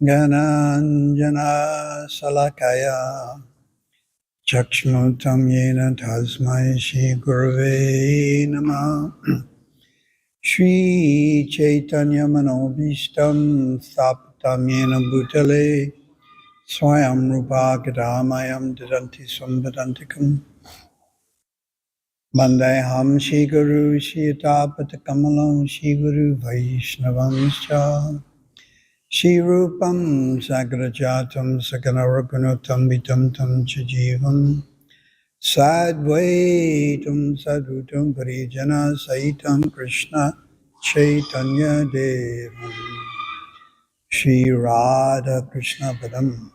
Gananjana Salakaya Chakshnutam Yena Tasmai Shri Gurave Namah Shri Chaitanya Manobishtam Sthapitam Yena Bhutale Swayam Rupa Gadamayam Dadanti Sambadantikam Bandeham Shri Guru Shri Tapatakamalam Shri Guru Vaishnavamscha Shri Rupam Sagrajatam Sakanaragunatam Vitam Tam Chajivam Sadvaitam Sadhutam Parijana Saitam Krishna Chaitanya Devam Shri Radha Krishna Padam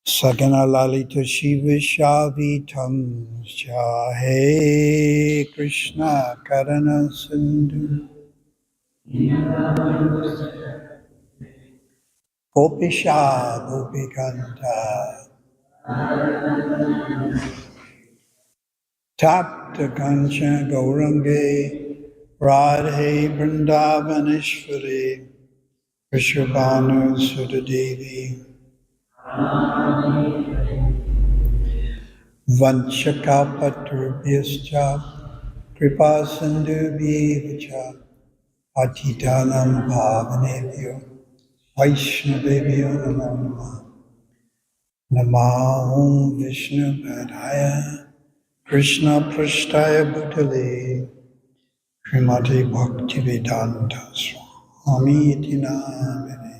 Sakana Lalita Shiva Shavitam Jahe Krishna Karana Sindhu Gopisha Gopikanta Tapta Kancha Gaurange Radhe Vrindavaneshwari Vrishabhanu Sudadevi Vanchakapatrubhyascha Kripa Sindhubhyevacha Patitanam Bhavanebhyo Vaishnavebhyo Namo Namah Namo Vishnu Padaya Krishna Prasthaya Bhutale Srimati Bhaktivedanta Swami Iti Namine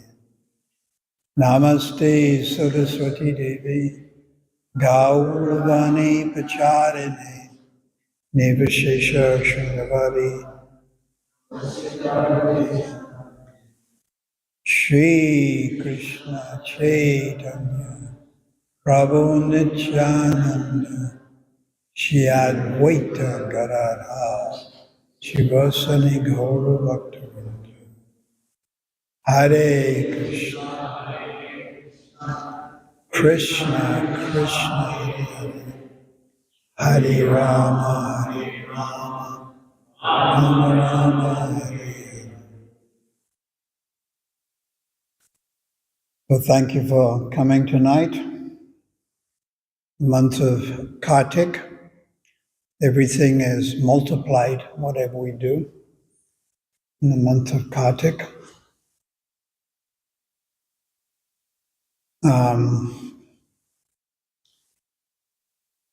Namaste Saraswati Devi Gauravani Pacharine Nivashesha Sringavari Shri Krishna Chaitanya Prabhu Nityananda Shri Advaita Gadadhar Shivasani Gaura Bhaktivinoda Hare Krishna Krishna Krishna Hare Hare Rama Hare Rama Rama Rama Hare Hare. Well, thank you for coming tonight. The month of Kartik, everything is multiplied, whatever we do in the month of Kartik.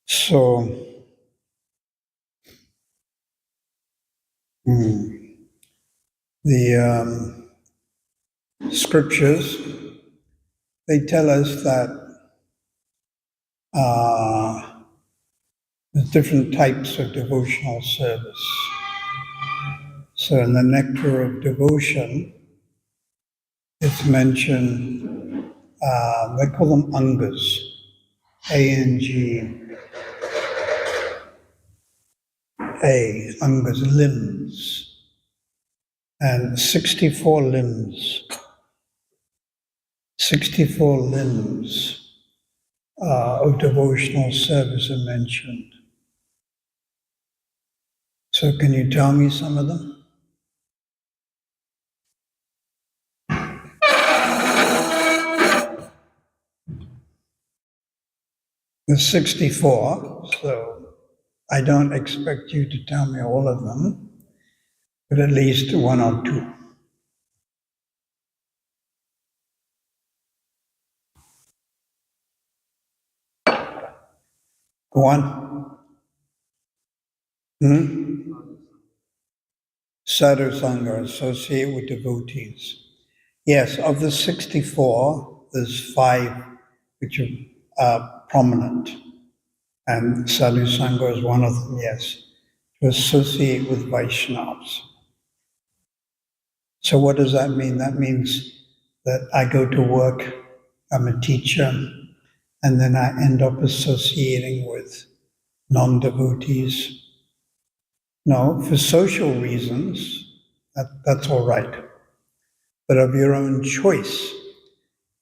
So the scriptures, they tell us that there's different types of devotional service. So in the Nectar of Devotion, it's mentioned, they call them Angas, A-N-G-A, Angas, limbs, and 64 limbs. 64 limbs of devotional service are mentioned. So can you tell me some of them? There's 64, so I don't expect you to tell me all of them, but at least one or two. Go on. Sadhu Sangha, associate with devotees. Yes, of the 64, there's 5 which are prominent, and Sadhu Sangha is one of them, yes, to associate with Vaishnavas. So what does that mean? That means that I go to work, I'm a teacher, and then I end up associating with non-devotees. No, for social reasons, that's all right. But of your own choice,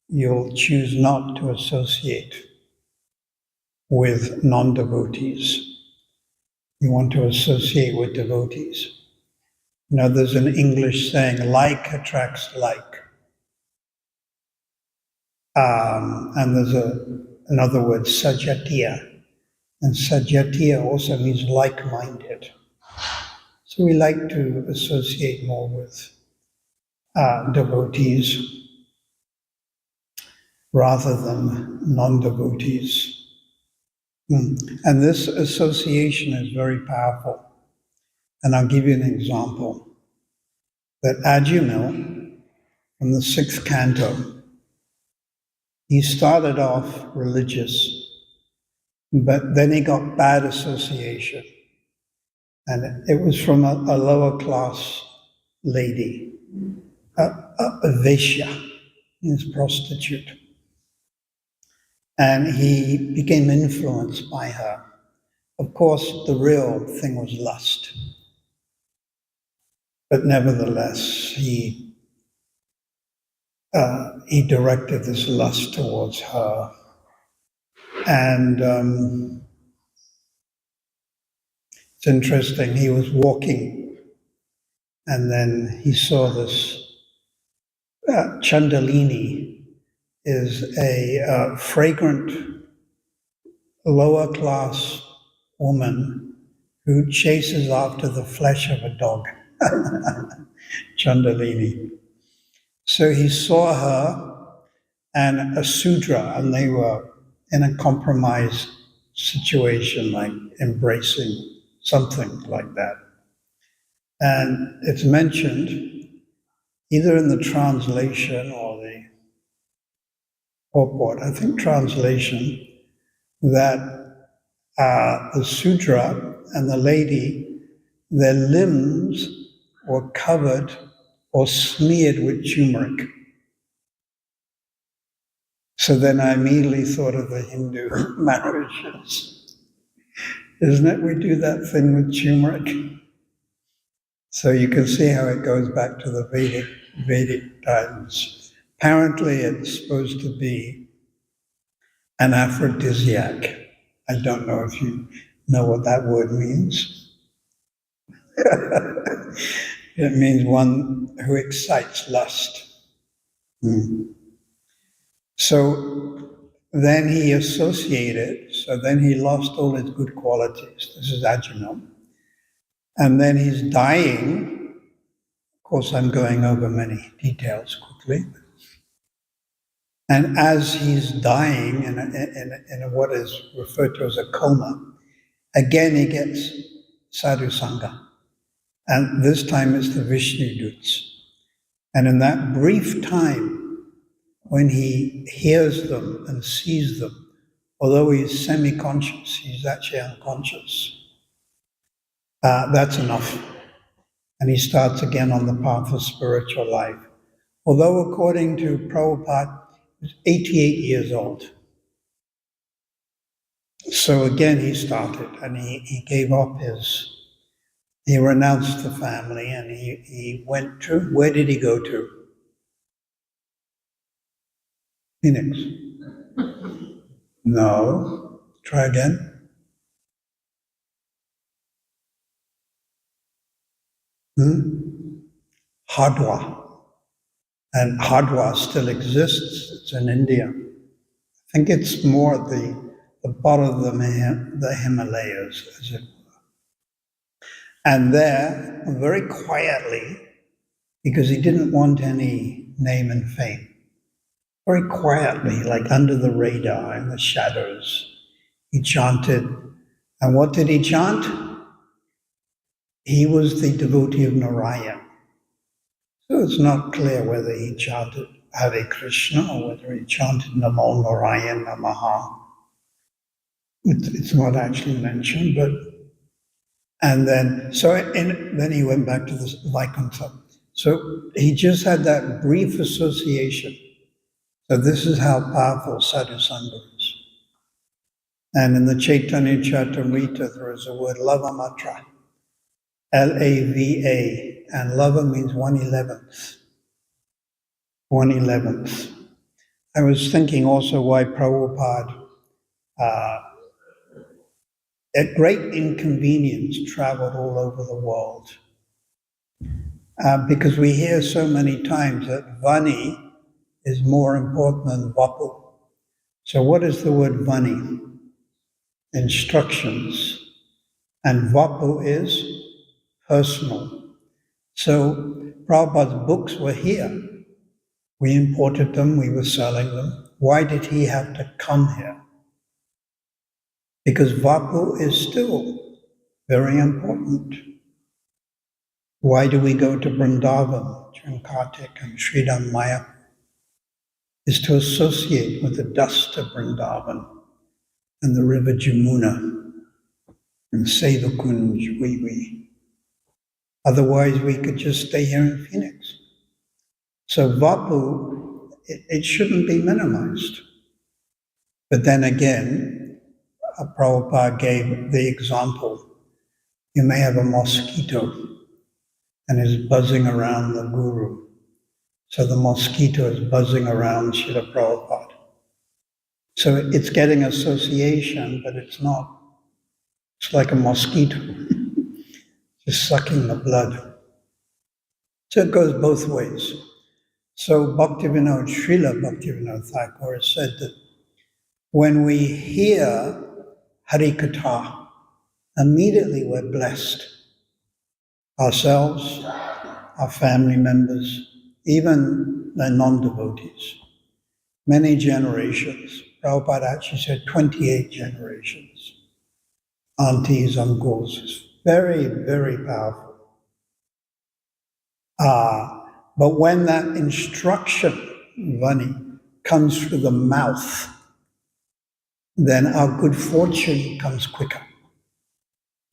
you'll choose not to associate with non-devotees. You want to associate with devotees. You know, there's an English saying, like attracts like. And there's another word, sajatiya. And sajatiya also means like-minded. So we like to associate more with devotees rather than non-devotees. And this association is very powerful. And I'll give you an example. That Ajumil, from the sixth canto, he started off religious, but then he got bad association. And it was from a lower class lady, a Vaishya, his prostitute. And he became influenced by her. Of course, the real thing was lust. But nevertheless, he directed this lust towards her. And it's interesting, he was walking and then he saw this Chandalini is a fragrant lower class woman who chases after the flesh of a dog. Chandalini. So he saw her and a Sudra, and they were in a compromised situation, like embracing something like that. And it's mentioned either in the translation or the purport, I think translation, that the Sudra and the lady, their limbs were covered or smeared with turmeric. So then I immediately thought of the Hindu marriages. Isn't it? We do that thing with turmeric. So you can see how it goes back to the Vedic times. Apparently it's supposed to be an aphrodisiac. I don't know if you know what that word means. It means one who excites lust. So then he associated, so then he lost all his good qualities. This is Ajumil. And then he's dying. Of course, I'm going over many details quickly. And as he's dying in what is referred to as a coma, again he gets sadhu sangha. And this time it's the Vishnu Doots. And in that brief time, when he hears them and sees them, although he's semi-conscious, he's actually unconscious, that's enough. And he starts again on the path of spiritual life. Although according to Prabhupada, he was 88 years old. So again he started, and he gave up he renounced the family, and he went to, where did he go to? Phoenix. No. Try again. Hardwar. And Hardwar still exists. It's in India. I think it's more at the bottom of the Himalayas, as it were. And there, very quietly, because he didn't want any name and fame, very quietly, like under the radar, in the shadows, he chanted. And what did he chant? He was the devotee of Narayan. So it's not clear whether he chanted Hare Krishna or whether he chanted Namo Narayan Namaha. It's not actually mentioned, but and then then he went back to the Vaikuntha. So he just had that brief association. So this is how powerful sadhu sangha is. And in the Chaitanya Charitamrita, there is a word lavamatra, Lava, and lava means 1/11th. 1/11th. I was thinking also why Prabhupada, at great inconvenience, traveled all over the world. Because we hear so many times that Vani is more important than vapu. So what is the word vani? Instructions. And vapu is personal. So Prabhupada's books were here. We imported them, we were selling them. Why did he have to come here? Because vapu is still very important. Why do we go to Vrindavan during Kartik and Sridham Maya? Is to associate with the dust of Vrindavan and the river Jamuna and Sevakunj, we. Otherwise, we could just stay here in Phoenix. So vapu, it shouldn't be minimized. But then again, Prabhupada gave the example. You may have a mosquito and is buzzing around the guru. So the mosquito is buzzing around Srila Prabhupada. So it's getting association, but it's not. It's like a mosquito, just sucking the blood. So it goes both ways. So Bhaktivinoda, Srila Bhaktivinoda Thakur said that when we hear Harikatha, immediately we're blessed. Ourselves, our family members, even the non-devotees. Many generations. Prabhupada actually said 28 generations. Aunties, uncles. It's very, very powerful. But when that instruction, Vani, comes through the mouth, then our good fortune comes quicker.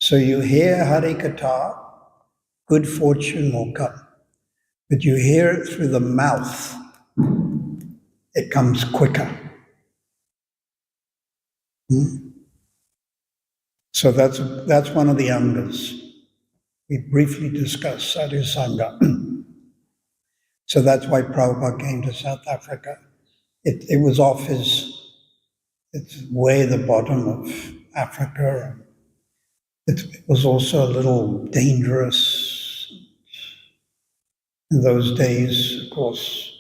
So you hear Harikatha, good fortune will come. But you hear it through the mouth, it comes quicker. So that's one of the angas. We briefly discussed sadhu sangha. So that's why Prabhupada came to South Africa. It was off it's way the bottom of Africa. It was also a little dangerous in those days, of course.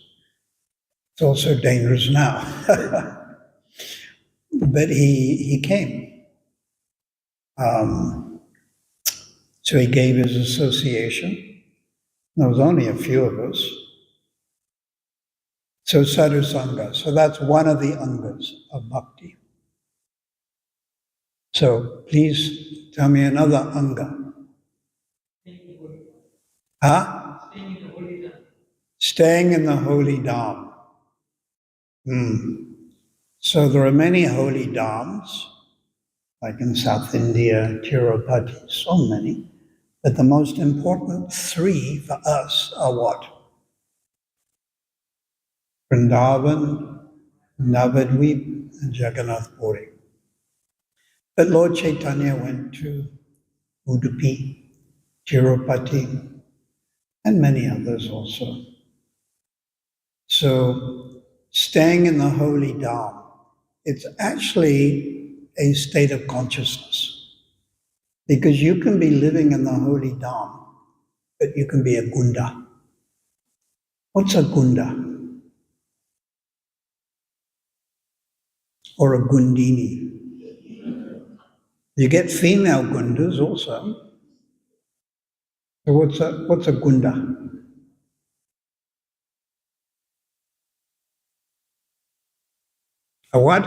It's also dangerous now. But he came. So he gave his association. There was only a few of us. So sadhu sangha. So that's one of the angas of bhakti. So please tell me another anga. Huh? Staying in the holy dham. So there are many holy dhams, like in South India, Tirupati, so many. But the most important three for us are what? Vrindavan, Navadvip, and Jagannath Puri. But Lord Chaitanya went to Udupi, Tirupati, and many others also. So staying in the holy dham, it's actually a state of consciousness. Because you can be living in the holy dham, but you can be a gunda. What's a gunda? Or a gundini? You get female gundas also. So what's a gunda? A what?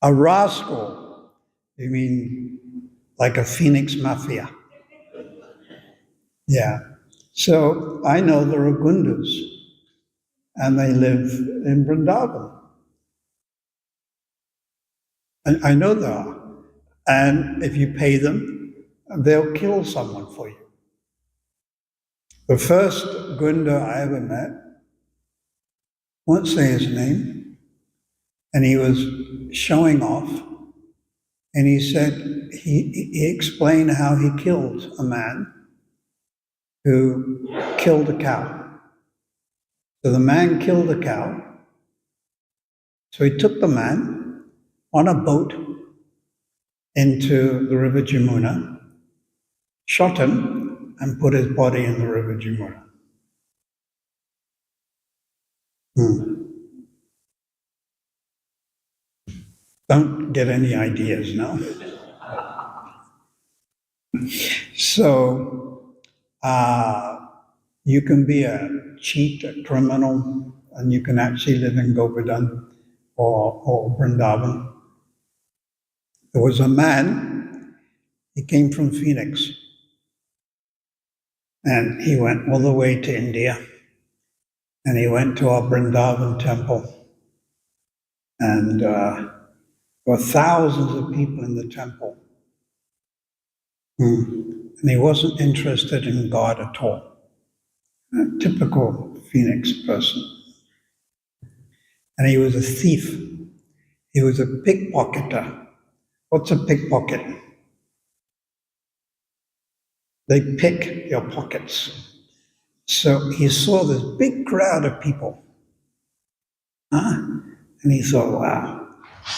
A rascal. You mean like a Phoenix mafia? Yeah. So I know there are gundas, and they live in Vrindavan. And I know there are. And if you pay them, they'll kill someone for you. The first Gunda I ever met, won't say his name, and he was showing off, and he said, he explained how he killed a man who killed a cow. So the man killed a cow, so he took the man on a boat into the river Jamuna, shot him, and put his body in the river Jamuna. Hmm. Don't get any ideas, no? So, you can be a cheat, a criminal, and you can actually live in Govardhan or Vrindavan. There was a man, he came from Phoenix, and he went all the way to India, and he went to our Vrindavan temple, and there were thousands of people in the temple. And he wasn't interested in God at all. A typical Phoenix person. And he was a thief. He was a pickpocketer. What's a pickpocket? They pick your pockets. So he saw this big crowd of people. And he thought, wow,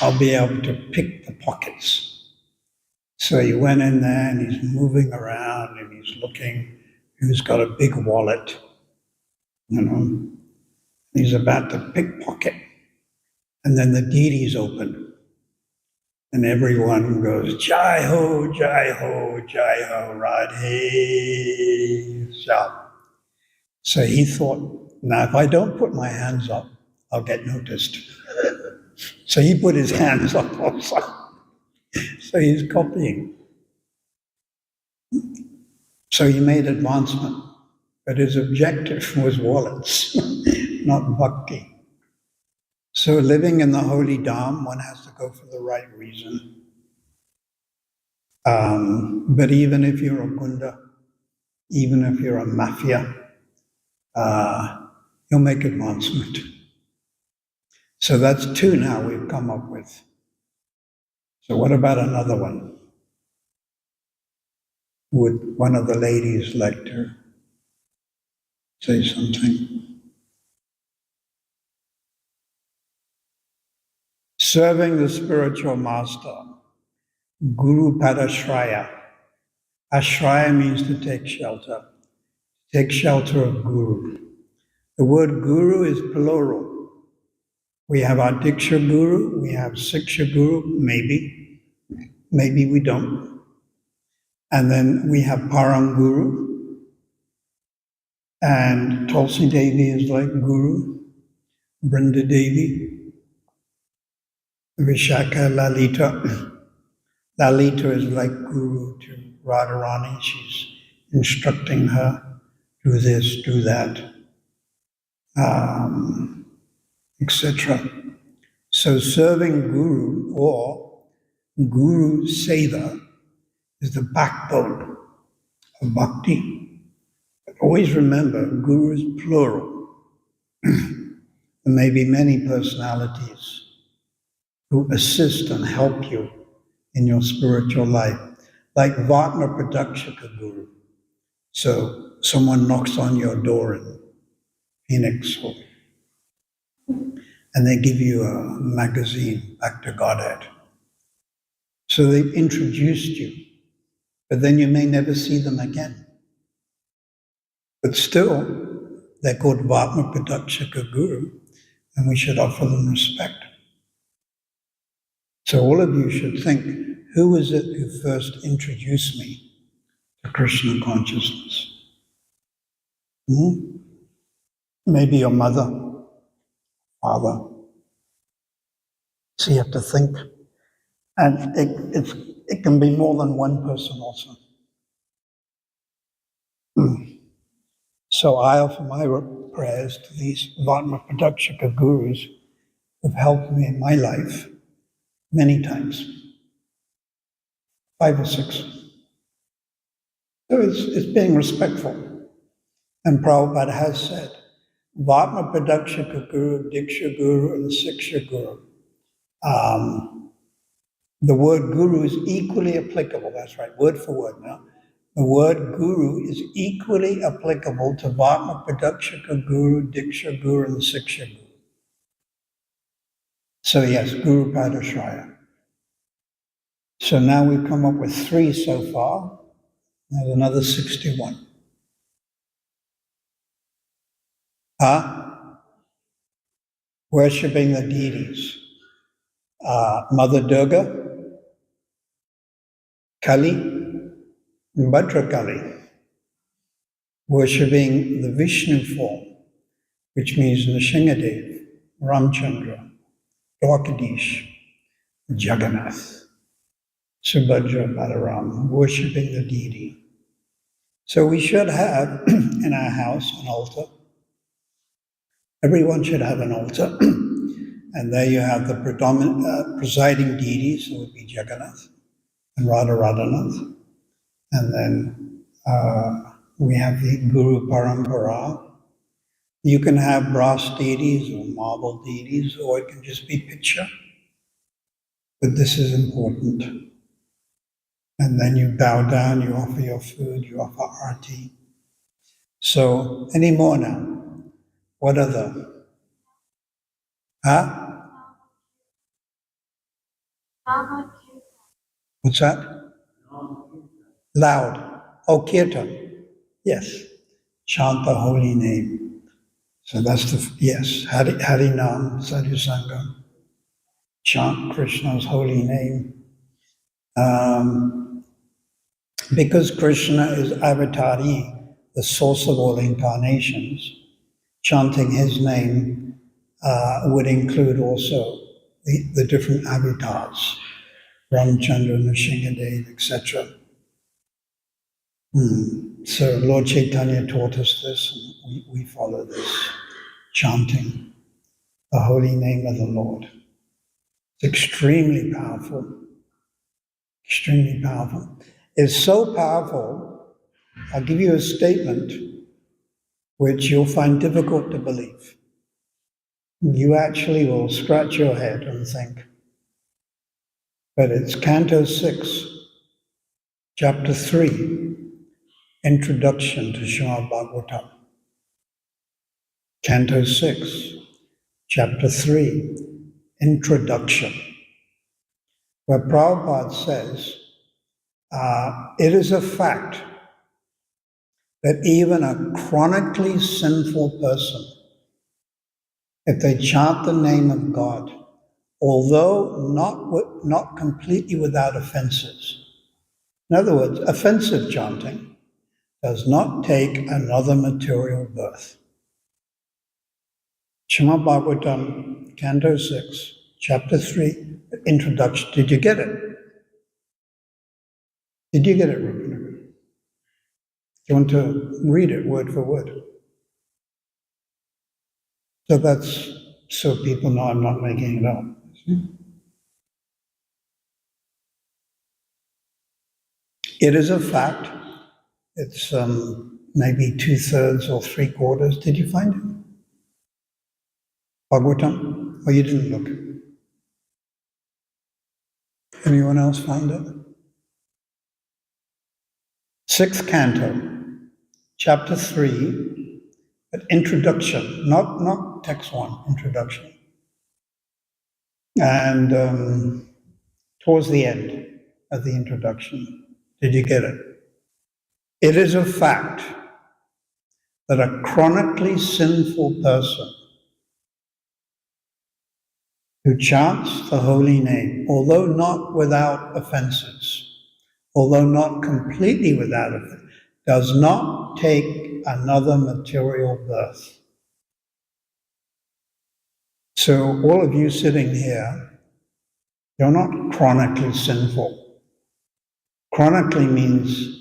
I'll be able to pick the pockets. So he went in there and he's moving around and he's looking who's got a big wallet, you know. He's about to pickpocket. And then the deities open. And everyone goes, Jai Ho, Jai Ho, Jai Ho, Radhe, shout. So he thought, now if I don't put my hands up, I'll get noticed. So he put his hands up also. So he's copying. So he made advancement, but his objective was wallets, not bhakti. So living in the holy dham, one has to go for the right reason. But even if you're a gunda, even if you're a mafia, you'll make advancement. So that's two now we've come up with. So what about another one? Would one of the ladies like to say something? Serving the spiritual master, Guru Padashraya. Ashraya means to take shelter. Take shelter of Guru. The word Guru is plural. We have our Diksha Guru, we have Siksha Guru, maybe we don't. And then we have Param Guru, and Tulsi Devi is like Guru, Brinda Devi, Vishaka Lalita. Lalita is like Guru to Radharani. She's instructing her, do this, do that, etc. So serving Guru or Guru Seva is the backbone of bhakti. But always remember, Guru is plural. There may be many personalities who assist and help you in your spiritual life, like Vatma Pradakshika Guru. So someone knocks on your door in Phoenix, and they give you a magazine, Back to Godhead. So they've introduced you, but then you may never see them again. But still, they're called Vatma Pradakshika Guru, and we should offer them respect. So all of you should think, who was it who first introduced me to Krishna consciousness? Maybe your mother, father. So you have to think. And it can be more than one person also. So I offer my prayers to these Vatma Pradakshika Gurus who've helped me in my life many times. 5 or 6. So it's being respectful. And Prabhupada has said, Vatma Pradakshika Guru, Diksha Guru, and Siksha Guru. The word guru is equally applicable. That's right, word for word now. The word guru is equally applicable to Vatma Pradakshika Guru, Diksha Guru, and Siksha Guru. So yes, Guru Padashraya. So now we've come up with 3 so far. There's another 61. Huh? worshipping the deities. Mother Durga, Kali, and Bhadrakali, worshipping the Vishnu form, which means Nrsimhadev, Ramchandra, Dwarkadish, Jagannath, Subhadra, Balaram, worshipping the deity. So we should have in our house an altar. Everyone should have an altar. And there you have the presiding deities, who would be Jagannath and Radharanath. And then we have the Guru Parampara. You can have brass deities or marble deities, or it can just be picture. But this is important. And then you bow down, you offer your food, you offer arati. So, any more now? What other? Huh? What's that? Loud. Oh, kirtan. Yes. Chant the holy name. So that's yes. Harinam, Sadhu Sangam. Chant Krishna's holy name. Because Krishna is avatari, the source of all incarnations, chanting his name would include also the different avatars, Ramchandra, Nrsimhadev, etc. So Lord Chaitanya taught us this, and we follow this, chanting the holy name of the Lord. It's extremely powerful, extremely powerful. It's so powerful, I'll give you a statement which you'll find difficult to believe. You actually will scratch your head and think, but it's Canto 6, Chapter 3, Introduction to Srimad Bhagavatam. Canto 6, Chapter 3, Introduction, where Prabhupada says, it is a fact that even a chronically sinful person, if they chant the name of God, although not completely without offenses, in other words, offensive chanting does not take another material birth. Srimad Bhagavatam, Canto 6, Chapter 3, Introduction. Did you get it? Did you get it, Rupana? Do you want to read it word for word? So that's so people know I'm not making it up. It is a fact. It's maybe 2/3 or 3/4. Did you find it? Bhagavatam? Oh, you didn't look. Anyone else find it? 6th Canto, Chapter 3, but introduction, not text 1, introduction. And towards the end of the introduction, did you get it? It is a fact that a chronically sinful person who chants the holy name, although not without offenses, although not completely without offense, does not take another material birth. So all of you sitting here, you're not chronically sinful. Chronically means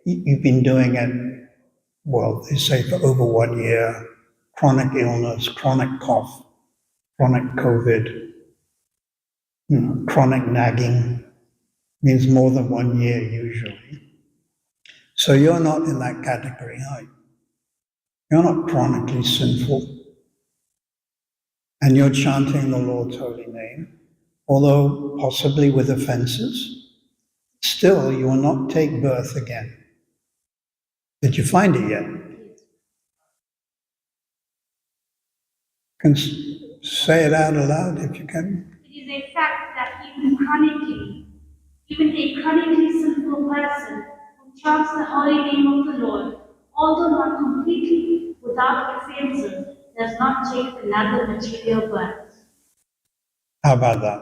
you've been doing it, well, they say for over 1 year, chronic illness, chronic cough, chronic COVID, chronic nagging, means more than 1 year usually. So you're not in that category, are you? You're not chronically sinful. And you're chanting the Lord's holy name, although possibly with offenses, still you will not take birth again. Did you find it yet? Can say it out aloud if you can. It is a fact that even a chronically sinful person who chants the holy name of the Lord, although not completely without offenses, does not take another material birth. How about that?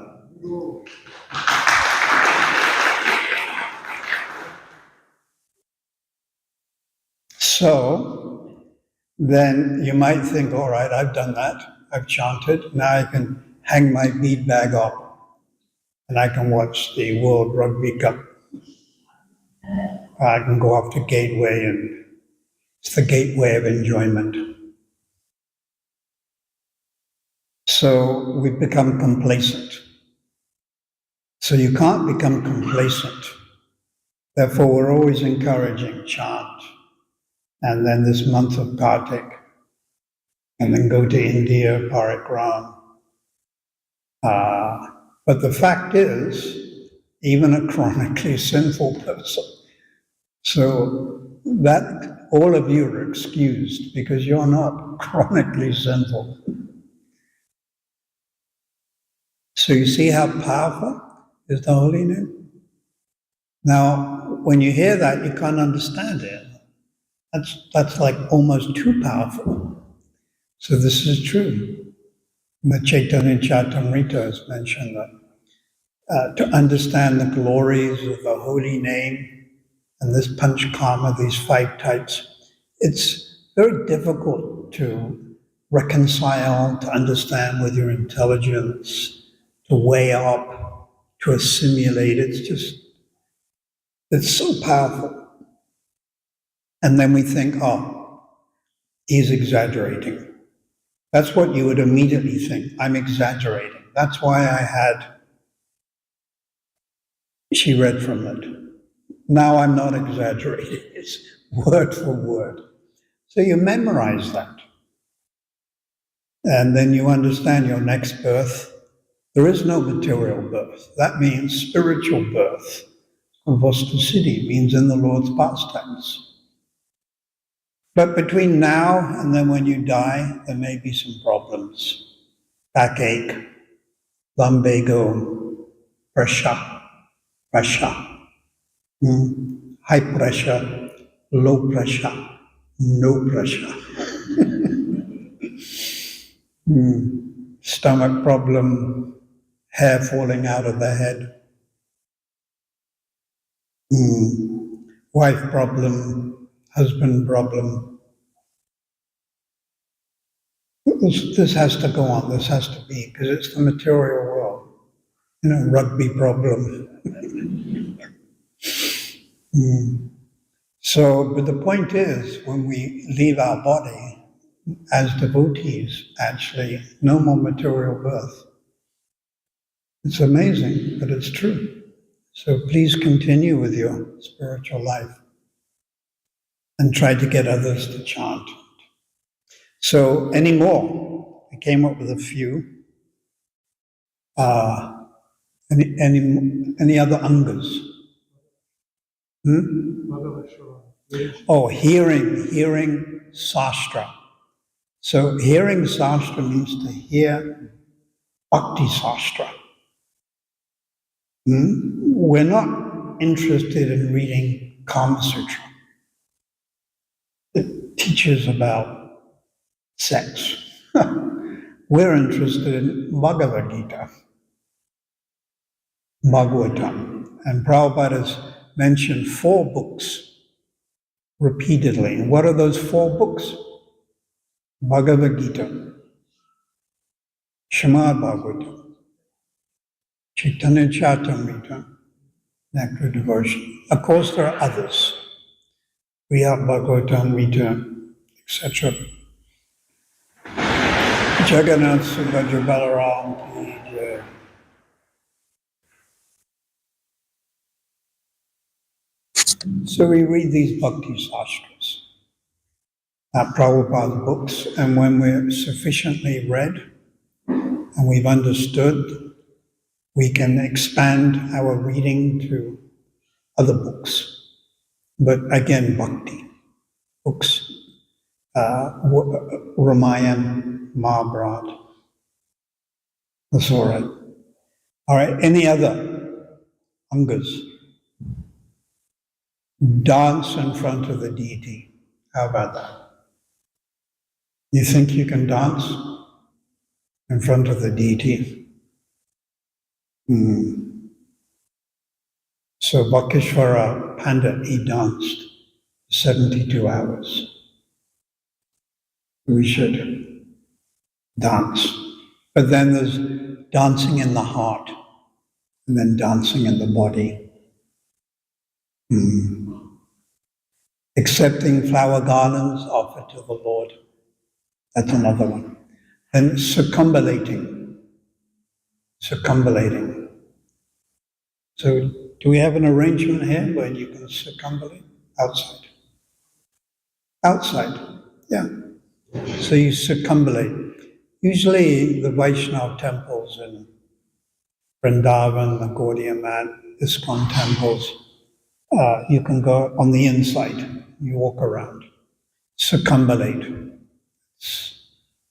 So then you might think, all right, I've done that. I've chanted. Now I can hang my bead bag up and I can watch the World Rugby Cup. I can go off to Gateway, and it's the gateway of enjoyment. So we've become complacent. So you can't become complacent. Therefore, we're always encouraging chant, and then this month of Kartik, and then go to India, Parikrama. But the fact is, even a chronically sinful person, so that all of you are excused because you're not chronically sinful. So you see how powerful is the holy name? Now, when you hear that, you can't understand it. That's like almost too powerful. So this is true. The Chaitanya Charitamrita has mentioned that to understand the glories of the holy name and this panchkarma, these 5 types, it's very difficult to reconcile, to understand with your intelligence, to weigh up, to assimilate. It's so powerful. And then we think, oh, he's exaggerating. That's what you would immediately think. I'm exaggerating. That's why she read from it. Now I'm not exaggerating. It's word for word. So you memorize that. And then you understand your next birth. There is no material birth. That means spiritual birth. Avastasiddhi means in the Lord's past tense. But between now and then when you die, there may be some problems. Backache, lumbago, pressure, high pressure, low pressure, no pressure. Stomach problem, hair falling out of the head. Wife problem, husband problem. This has to go on, this has to be, because it's the material world. Rugby problem. So, but the point is, when we leave our body, as devotees, actually, no more material birth. It's amazing, but it's true. So please continue with your spiritual life and try to get others to chant. So, any more? I came up with a few. Any other angas? Oh, hearing sastra. So hearing sastra means to hear bhakti sastra. We're not interested in reading Kama Sutra. It teaches about sex. We're interested in Bhagavad Gita, Bhagavatam. And Prabhupada has mentioned 4 books repeatedly. And what are those 4 books? Bhagavad Gita, Srimad Bhagavatam, Chaitanya Charitamrita, Nectar Devotion. Of course, there are others. We have Bhagavatam, etc. Jagannath Subhadra Balaram ki jai. So we read these bhakti sastras, Prabhupada's books, and when we're sufficiently read and we've understood, we can expand our reading to other books. But again, bhakti books, Ramayana, Mahabharata. That's all right. All right, any other angas? Dance in front of the deity. How about that? You think you can dance in front of the deity? So Bhakteshwara Pandit, he danced 72 hours. We should dance. But then there's dancing in the heart, and then dancing in the body. Accepting flower garlands offered to the Lord. That's another one. And circumambulating. Circumambulating. So do we have an arrangement here where you can circumambulate? Outside. Outside, yeah. So you circumambulate. Usually the Vaishnava temples in Vrindavan, the Gaudiya Mat, ISKCON temples, you can go on the inside. You walk around. Circumambulate. It's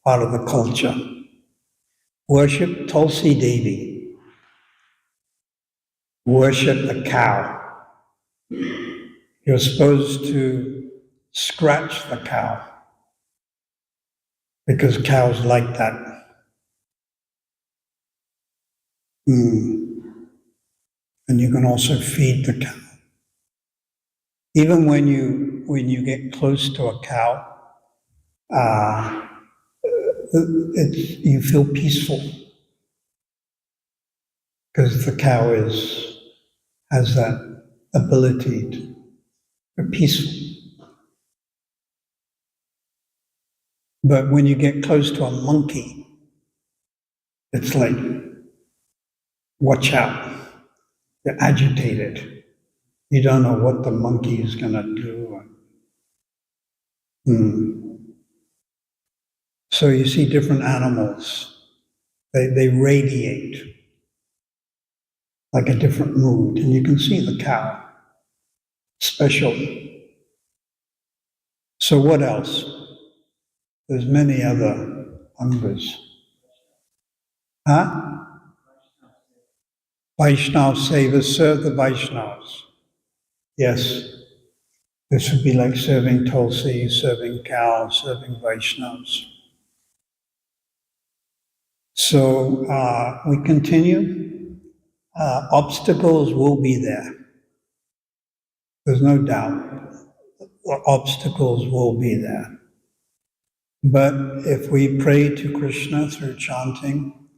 part of the culture. Worship Tulsi Devi. Worship the cow. You're supposed to scratch the cow because cows like that. And you can also feed the cow. Even when you get close to a cow, you feel peaceful because the cow has that ability to be peaceful. But when you get close to a monkey, it's like, watch out. You're agitated. You don't know what the monkey is going to do. So you see different animals. They radiate like a different mood. And you can see the cow. Special. So what else? There's many other angas. Huh? Vaishnava Seva, serve the Vaishnavas. Yes. This would be like serving Tulsi, serving cows, serving Vaishnavas. So we continue. Obstacles will be there. There's no doubt. Obstacles will be there. But if we pray to Krishna through chanting,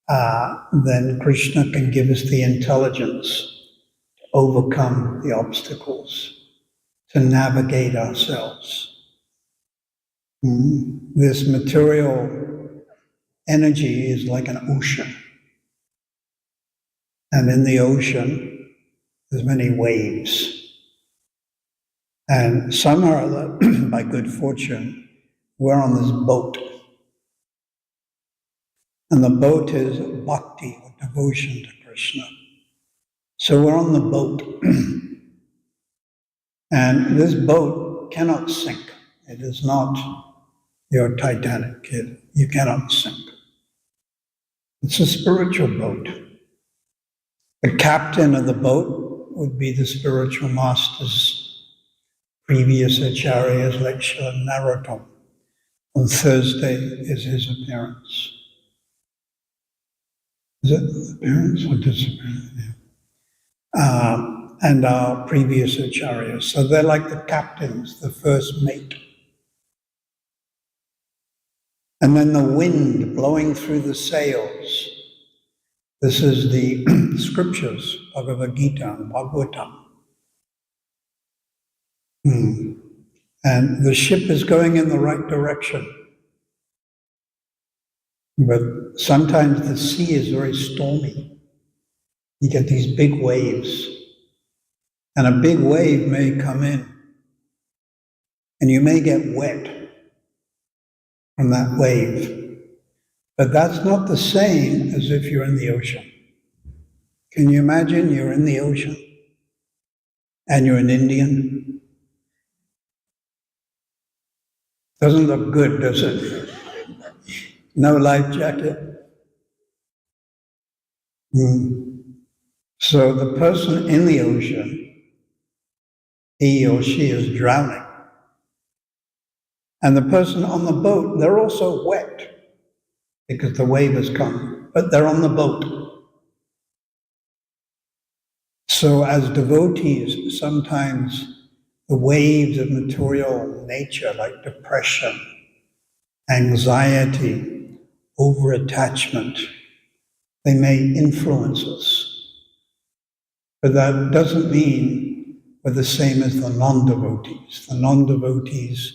then Krishna can give us the intelligence to overcome the obstacles, to navigate ourselves. This material energy is like an ocean. And in the ocean, there's many waves. And somehow, by good fortune, we're on this boat. And the boat is bhakti, or devotion to Krishna. So we're on the boat. And this boat cannot sink. It is not your Titanic. You cannot sink. It's a spiritual boat. The captain of the boat would be the spiritual masters, previous acharyas like Srila Narottam. On Thursday is his appearance. Is it appearance or disappearance? Yeah. And our previous acharyas. So they're like the captains, the first mate. And then the wind blowing through the sails. This is the scriptures, Bhagavad Gita and Bhagavatam. And the ship is going in the right direction. But sometimes the sea is very stormy. You get these big waves. And a big wave may come in. And you may get wet from that wave. But that's not the same as if you're in the ocean. Can you imagine you're in the ocean and you're an Indian? Doesn't look good, does it? No life jacket. So the person in the ocean, he or she is drowning. And the person on the boat, they're also wet because the wave has come, but they're on the boat. So as devotees, sometimes the waves of material nature, like depression, anxiety, over-attachment, they may influence us. But that doesn't mean we're the same as the non-devotees. The non-devotees,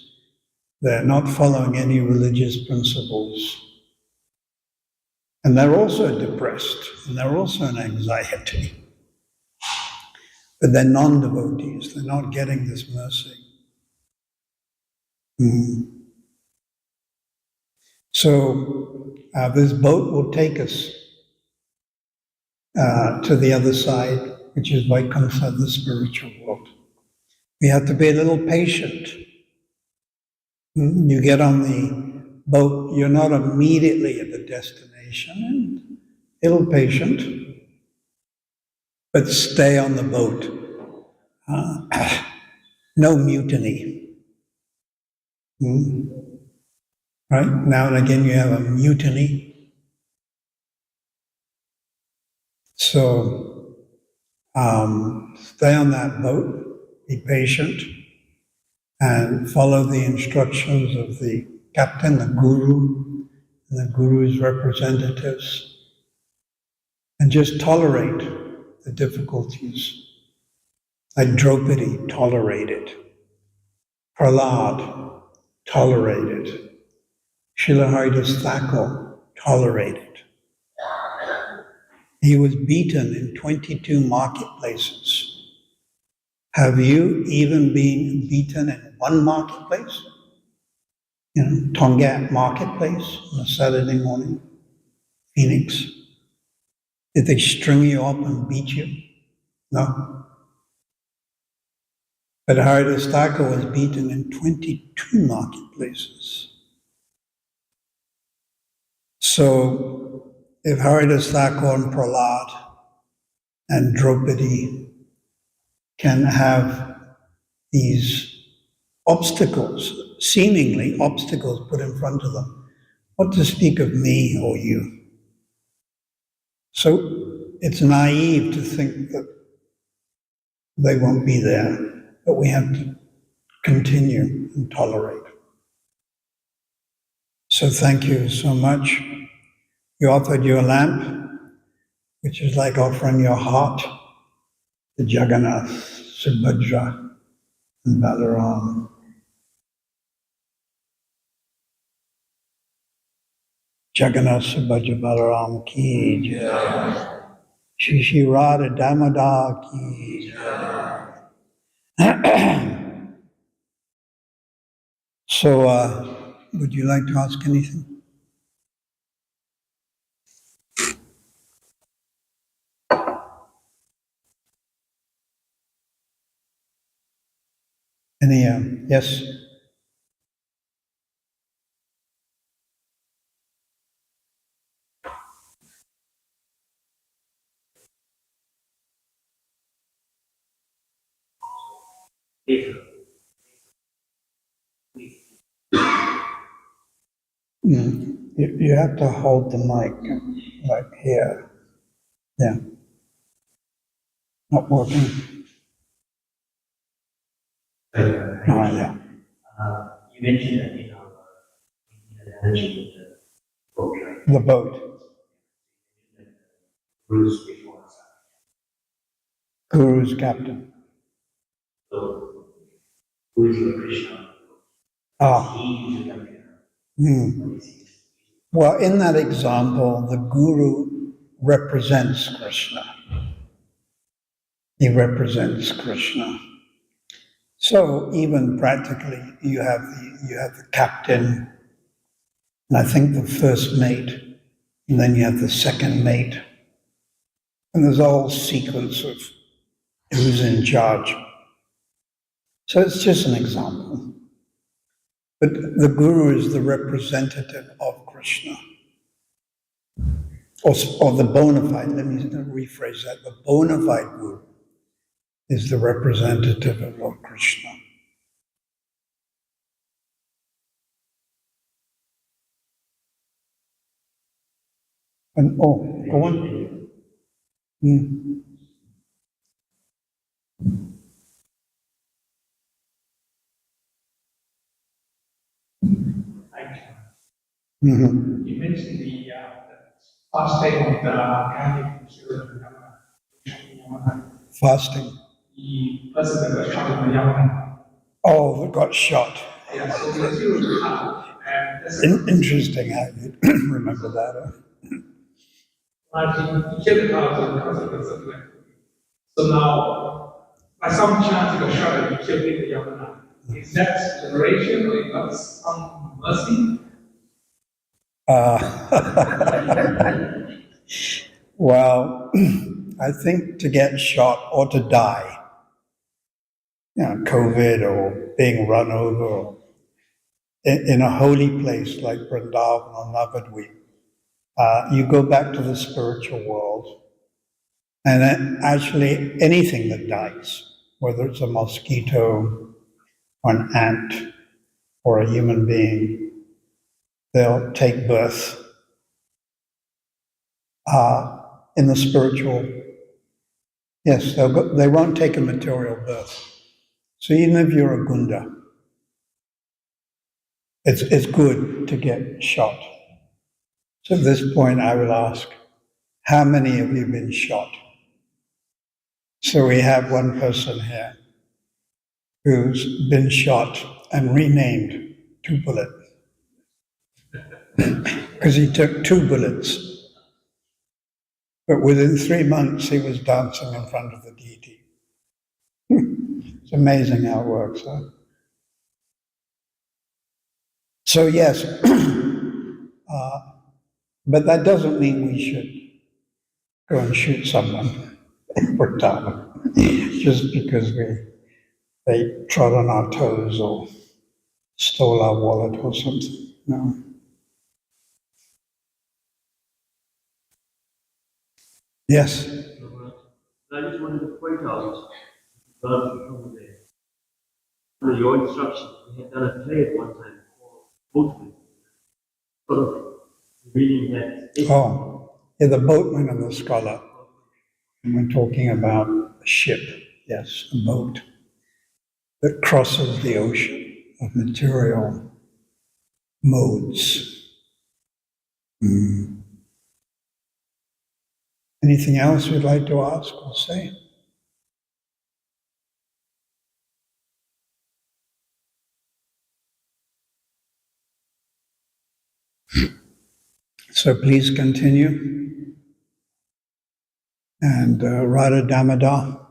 they're not following any religious principles. And they're also depressed, and they're also in anxiety. But they're non-devotees. They're not getting this mercy. So this boat will take us to the other side, which is Vaikuntha, the spiritual world. We have to be a little patient. You get on the boat, you're not immediately at the destination. A little patient, but stay on the boat. No mutiny. Right? Now and again you have a mutiny. So stay on that boat, be patient, and follow the instructions of the captain, the guru, and the guru's representatives, and just tolerate the difficulties. Like Draupadi tolerated, Prahlad tolerated, Srila Haridas Thakur tolerated. He was beaten in 22 marketplaces. Have you even been beaten in one marketplace? Tongat marketplace on a Saturday morning, Phoenix. Did they string you up and beat you? No. But Haridas Thakur was beaten in 22 marketplaces. So if Haridas Thakur and Prahlad and Draupadi can have these obstacles, seemingly obstacles put in front of them, what to speak of me or you? So it's naive to think that they won't be there, but we have to continue and tolerate. So thank you so much. You offered your lamp, which is like offering your heart to Jagannath, Subhadra, and Balaram. Jagannath Subhadra Balaram ki jai. Shri Shri Radha Damodar ki jai. So, would you like to ask anything? Any, yes? You have to hold the mic like here. Yeah. Not working. Oh, yeah. You mentioned that in our analogy with the boat, right? The boat. Bruce before us. Guru's captain. So, who is your Krishna? Ah. He usually comes here. Well, in that example, the Guru represents Krishna. He represents Krishna. So even practically, you have the captain, and I think the first mate, and then you have the second mate, and there's a whole sequence of who's in charge. So it's just an example. But the Guru is the representative of Krishna. Or the bona fide, let me rephrase that, the bona fide Guru is the representative of Lord Krishna. And go on. Mm. Mm-hmm. You mentioned the fasting of the organic material. Fasting. The person that was shot in the Yemen. Oh, that got shot. Yeah, so the material how, and that's Interesting how you remember that. he killed the house and consequence of that. So now, by some chance, he got shot and he killed in the Yemen. Is that generation or is that some mercy? Well, I think to get shot or to die, COVID or being run over, or in a holy place like Vrindavan or Navadvip, you go back to the spiritual world, and actually anything that dies, whether it's a mosquito or an ant or a human being, they'll take birth in the spiritual. Yes, they won't take a material birth. So even if you're a gunda, it's good to get shot. So at this point, I will ask, how many have you been shot? So we have one person here who's been shot and renamed 2 Bullet because he took 2 bullets. But within 3 months, he was dancing in front of the deity. It's amazing how it works, huh? So yes, but that doesn't mean we should go and shoot someone for time, just because they trod on our toes or stole our wallet or something. No. Yes. I just wanted to point out, under your instructions, we had done a play at one time called Boatman. Sort of reading that. Oh, yeah, the boatman and the scholar. And we're talking about a ship, yes, a boat that crosses the ocean of material modes. Mm. Anything else you'd like to ask or say? So please continue. And Radha Damodar,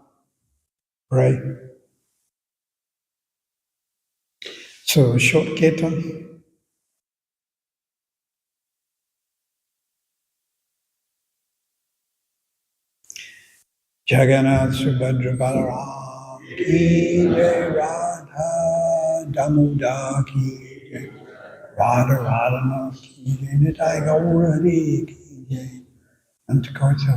pray. So short kirtan. Jagannath Subhadra Balaram ki jai, Radha Damodar ki jai, Radha Radhanath ki jai, Nitai Gaurari ki jai, Antakarta